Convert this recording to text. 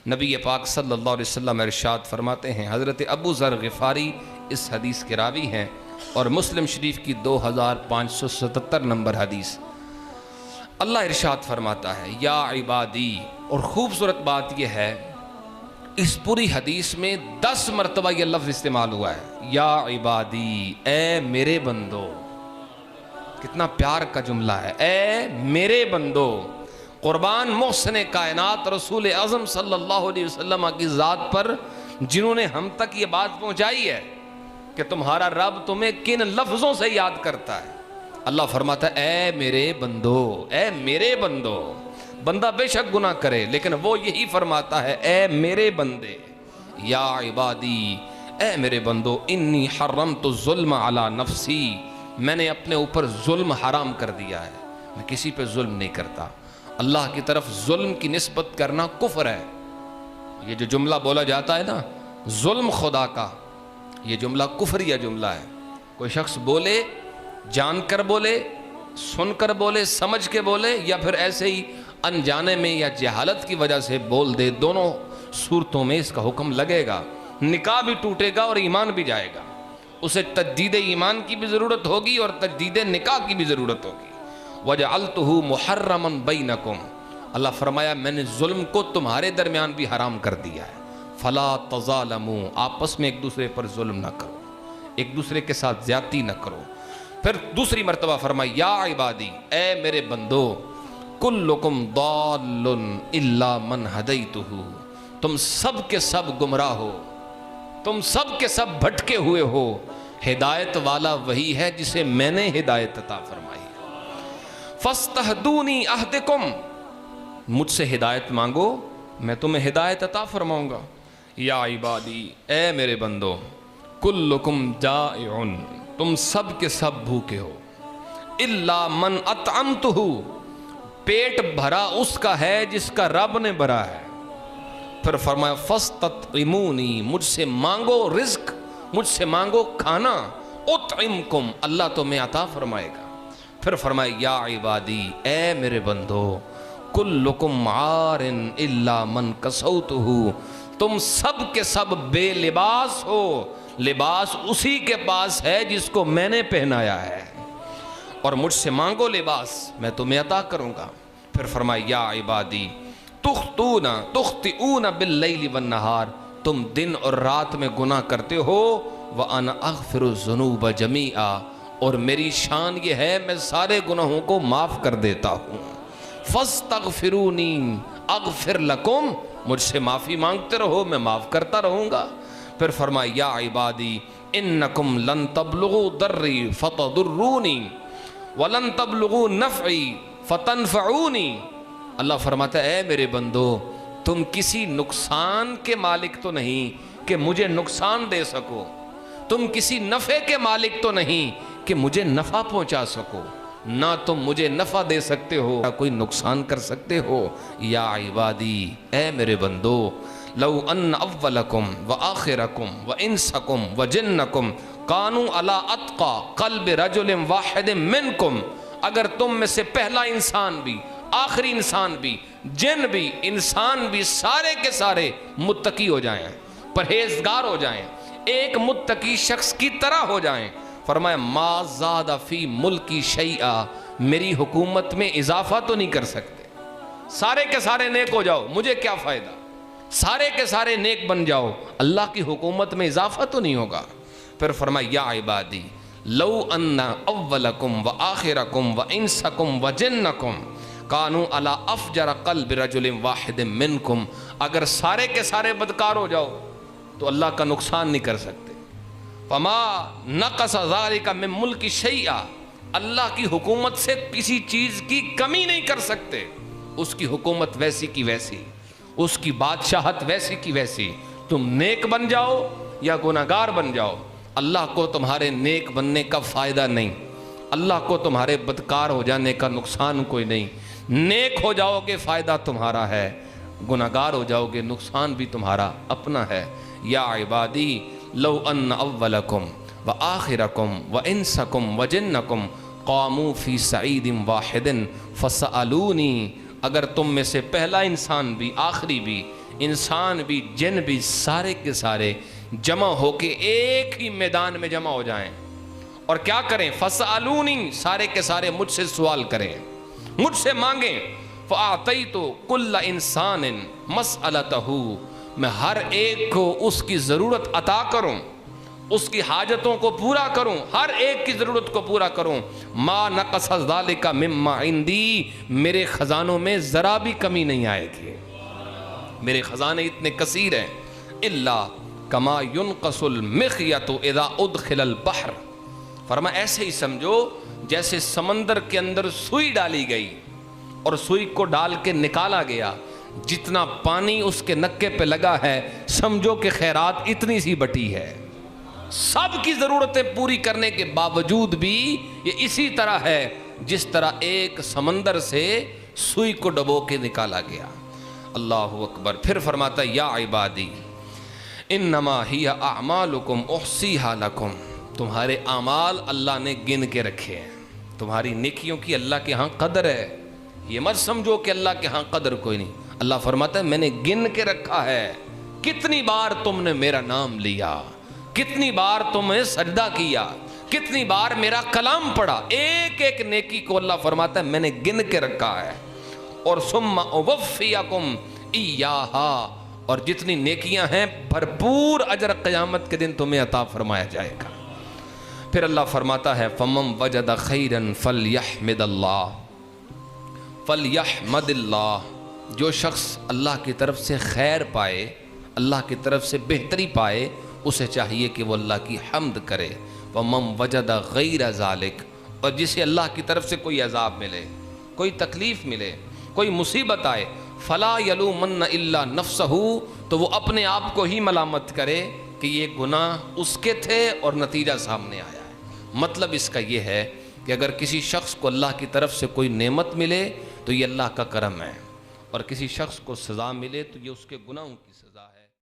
नबी पाक सल्लल्लाहु अलैहि वसल्लम इरशाद फरमाते हैं, हज़रत अबू ज़र ग़िफ़ारी इस हदीस के रावी हैं और मुस्लिम शरीफ की 2577 नंबर हदीस। अल्लाह इरशाद फरमाता है या इबादी, और ख़ूबसूरत बात यह है इस पूरी हदीस में 10 मरतबा यह लफ्ज़ इस्तेमाल हुआ है, या इबादी, ए मेरे बंदो। कितना प्यार का जुमला है, ए मेरे बंदो। कुर्बान मोहसिन कायनात रसूल आज़म सल्लल्लाहु अलैहि वसल्लम की ज़ात पर जिन्होंने हम तक ये बात पहुँचाई है कि तुम्हारा रब तुम्हें किन लफ्ज़ों से याद करता है। अल्लाह फरमाता है, ए मेरे बंदो, ए मेरे बंदो। बंदा बेशक गुनाह करे लेकिन वो यही फरमाता है, ए मेरे बंदे, या इबादी, ए मेरे बंदो, इन्नी हर्रमतु ज़ुल्म अला नफ्सी, मैंने अपने ऊपर जुल्म हराम कर दिया है, मैं किसी पे जुल्म नहीं करता। अल्लाह की तरफ जुल्म की निस्बत करना कुफ्र है। ये जो जुमला बोला जाता है ना, जुल्म खुदा का, ये जुमला कुफ्रिया जुमला है। कोई शख्स बोले, जानकर बोले, सुनकर बोले, समझ के बोले, या फिर ऐसे ही अनजाने में या जहालत की वजह से बोल दे, दोनों सूरतों में इसका हुक्म लगेगा। निकाह भी टूटेगा और ईमान भी जाएगा। उसे तजदीद ईमान की भी ज़रूरत होगी और तजदीद निकाह की भी ज़रूरत होगी। वजअलतुहु मुहर्रमन बैनकुम, अल्लाह फरमाया मैंने जुल्म को तुम्हारे दरमियान भी हराम कर दिया है। फला तज़ालमू, आपस में एक दूसरे पर जुल्म ना करो, एक दूसरे के साथ ज्यादती न करो। फिर दूसरी मरतबा फरमाया, या इबादी, ए मेरे बंदो, कुल्लुकुम दाल्लुन इल्ला मन हदैतुहु, तुम सब के सब गुमराह हो, तुम सब के सब भटके हुए हो, हिदायत वाला वही है जिसे मैंने हिदायत अता फरमाई। फस्तहदूनी अहदिकुम, मुझसे हिदायत मांगो मैं तुम्हें हिदायत अता फरमाऊंगा। या इबादी, ए मेरे बंदो, कुल्लुकुम जाइउन, तुम सब के सब भूखे हो, इल्ला मन अतअमतुहु, पेट भरा उसका है जिसका रब ने भरा है। फिर फरमाया फस्ततइमूनी, मुझसे मांगो रिज्क, मुझसे मांगो खाना, उतइमकुम, अल्लाह तुम्हें अता फरमाएगा। फिर फरमाया, या इबादी, ए मेरे बंदो, कुल्लुकुम आरिन इल्ला मन कसौतुहु, तुम सब के सब बेलिबास हो, लिबास उसी के पास है जिसको मैंने पहनाया है, और मुझसे मांगो लिबास, मैं तुम्हें अता करूंगा। फिर फरमाया, या इबादी, तुख्तिऊना बिल्लैली वन्नहार, तुम दिन और रात में गुनाह करते हो, व अना अग़फ़िरु ज़ुनूब जमीआ, और मेरी शान ये है मैं सारे गुनाहों को माफ़ कर देता हूँ। फस्तग़फ़िरूनी अग़फ़िर लकुम, मुझसे माफ़ी मांगते रहो मैं माफ़ करता रहूँगा। फिर फरमाया, या इबादी, इन्नकुम लन तबलुगू दर्री फतदुर्रूनी वलन तबलुगू नफ़ई फतनफ़ऊनी। अल्लाह फरमाता है, ए मेरे बंदो, तुम किसी नुकसान के मालिक तो नहीं कि मुझे नुकसान दे सको, तुम किसी नफ़े के मालिक तो नहीं कि मुझे नफ़ा पहुंचा सको, ना तुम मुझे नफ़ा दे सकते हो ना कोई नुकसान कर सकते हो। या इबादी, ए मेरे बंदो, लौ अन्न अव्वलकुम व आखिरकुम व इंसकुम व जिन्नकुम कानू अला अत्क़ा क़ल्ब रजुलिन वाहिदिन मिनकुम, अगर तुम में से पहला इंसान भी, आखिरी इंसान भी, जिन भी, इंसान भी, सारे के सारे मुत्तकी हो जाएं, परहेजगार हो जाएं, एक मुत्तकी शख्स की तरह हो जाएं। फरमाया, मा ज़ादा फ़ी मुल्की शैआ, मेरी हुकूमत में इजाफा तो नहीं कर सकते। सारे के सारे नेक हो जाओ, मुझे क्या फ़ायदा, सारे के सारे नेक बन जाओ, अल्लाह की हुकूमत में इजाफा तो नहीं होगा। फिर फरमाया, या इबादी, लौ अन्ना अव्वलकुम व आखिरकुम व इंसकुम व जिन्नकुम कानू अला अफजर क़ल्ब रजुलिन वाहिदिन मिनकुम, अगर सारे के सारे बदकार हो जाओ तो अल्लाह का नुकसान नहीं कर सकते। फमा नक़स ज़ालिका मिन मुल्की शैआ, अल्लाह की हुकूमत से किसी चीज़ की कमी नहीं कर सकते, उसकी हुकूमत वैसी की वैसी, उसकी बादशाहत वैसी की वैसी। तुम नेक बन जाओ या गुनाहगार बन जाओ, अल्लाह को तुम्हारे नेक बनने का फ़ायदा नहीं, अल्लाह को तुम्हारे बदकार हो जाने का नुकसान कोई नहीं। नेक हो जाओगे फ़ायदा तुम्हारा है, गुनाहगार हो जाओगे नुकसान भी तुम्हारा अपना है। या इबादी, लौ अन्न अव्वलकुम व आखिरकुम व इंसकुम व जिन्नकुम क़ामू फ़ी सईदिन वाहिदिन फ़सअलूनी, अगर तुम में से पहला इंसान भी, आखिरी भी, इंसान भी जिन भी सारे के सारे जमा होके एक ही मैदान में जमा हो जाएं और क्या करें, फसअलूनी, सारे के सारे मुझसे सवाल करें, मुझसे मांगें। फ़अतैतु कुल्ल इंसान मसअलतहू, मैं हर एक को उसकी ज़रूरत अता करूं, उसकी हाजतों को पूरा करूं, हर एक की ज़रूरत को पूरा करूं। मा नक़स ज़ालिका मिम्मा इंदी, मेरे ख़जानों में ज़रा भी कमी नहीं आएगी, मेरे ख़जाने इतने कसीर हैं। इल्ला कमा युनक़सुल मिख़यतु इज़ा उदख़िलल बहर, फरमा ऐसे ही समझो जैसे समंदर के अंदर सुई डाली गई और सुई को डाल के निकाला गया, जितना पानी उसके नक्के पे लगा है समझो कि खैरात इतनी सी बटी है। सब की ज़रूरतें पूरी करने के बावजूद भी ये इसी तरह है जिस तरह एक समंदर से सुई को डबो के निकाला गया। अल्लाहु अकबर। फिर फरमाता या इबादी इन्नमा हिया अमालुकुम उहसीहा लकुम, तुम्हारे अमाल अल्लाह ने गिन के रखे हैं, तुम्हारी नेकियों की अल्लाह के यहाँ कदर है। ये मत समझो कि अल्लाह के यहाँ कदर कोई नहीं। अल्लाह फरमाता है मैंने गिन के रखा है, कितनी बार तुमने मेरा नाम लिया, कितनी बार तुमने सजदा किया, कितनी बार मेरा कलाम पढ़ा, एक एक नेकी को अल्लाह फरमाता है मैंने गिन के रखा है। और सुम्मा उवफ़्फ़ियकुम इय्याहा, और जितनी नेकियां हैं भरपूर अजर क़यामत के दिन तुम्हें अता फरमाया जाएगा। फिर अल्लाह फरमाता है फमम वजद खैरन फलयहमिदल्लाह फलयहमदिल्लाह, जो शख्स अल्लाह की तरफ से खैर पाए, अल्लाह की तरफ से बेहतरी पाए, उसे चाहिए कि वो अल्लाह की हम्द करे। वमम वजद गैर ज़ालिक, और जिसे अल्लाह की तरफ से कोई अजाब मिले, कोई तकलीफ़ मिले, कोई मुसीबत आए, फ़ला यलूमन्न इल्ला नफ्सहू, तो वो अपने आप को ही मलामत करे कि ये गुनाह उसके थे और नतीजा सामने आया है। मतलब इसका ये है कि अगर किसी शख्स को अल्लाह की तरफ से कोई नेमत मिले तो ये अल्लाह का करम है, और किसी शख्स को सज़ा मिले तो ये उसके गुनाहों की सज़ा है।